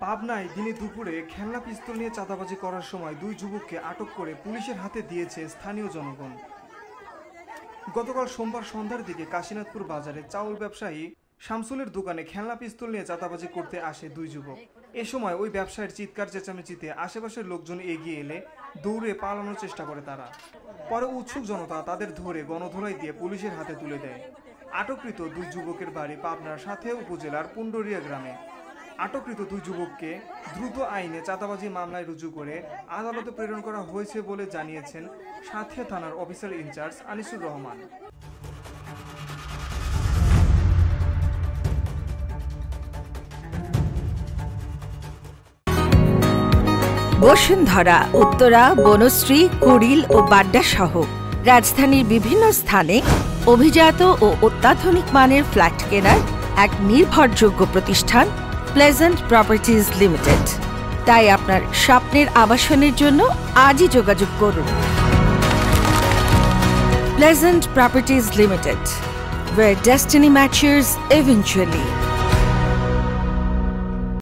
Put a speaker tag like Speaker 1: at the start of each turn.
Speaker 1: পাবনায় দিনে দুপুরে খেলনা পিস্তল নিয়ে চাঁদাবাজি করার সময় দুই যুবককে আটক করে পুলিশের হাতে দিয়েছে স্থানীয় জনগণ। গতকাল সোমবার সন্ধ্যার দিকে কাশীনাথপুর বাজারে চাউল ব্যবসায়ী শামসুলের দোকানে খেলনা পিস্তল নিয়ে চাঁদাবাজি করতে আসে দুই যুবক। এ সময় ওই ব্যবসায়ীর চিৎকার চেঁচামেচিতে আশেপাশের লোকজন এগিয়ে এলে দৌড়ে পালানোর চেষ্টা করে তারা। পরে উৎসুক জনতা তাদের ধরে গণধোলাই দিয়ে পুলিশের হাতে তুলে দেয়। আটককৃত দুই যুবকের বাড়ি পাবনার সাথেয়া উপজেলার পুন্ডরিয়া গ্রামে। আটককৃত দুই যুবককে দ্রুত আইনে চাঁদাবাজি মামলায় রুজু করে আদালতে প্রেরণ করা হয়েছে বলে জানিয়েছেন সাথিয়া থানার অফিসার ইনচার্জ আনিসুর রহমান।
Speaker 2: বসুন্ধরা, উত্তরা, বনশ্রী, কুড়িল ও বাড্ডা সহ রাজধানীর বিভিন্ন স্থানে অভিজাত ও অত্যাধুনিক মানের ফ্ল্যাট কেনার এক নির্ভরযোগ্য প্রতিষ্ঠান প্লেজেন্ট প্রপার্টিজ লিমিটেড। তাই আপনার স্বপ্নের আবাসনের জন্য আজই যোগাযোগ করুন। Pleasant properties limited, where destiny matches eventually.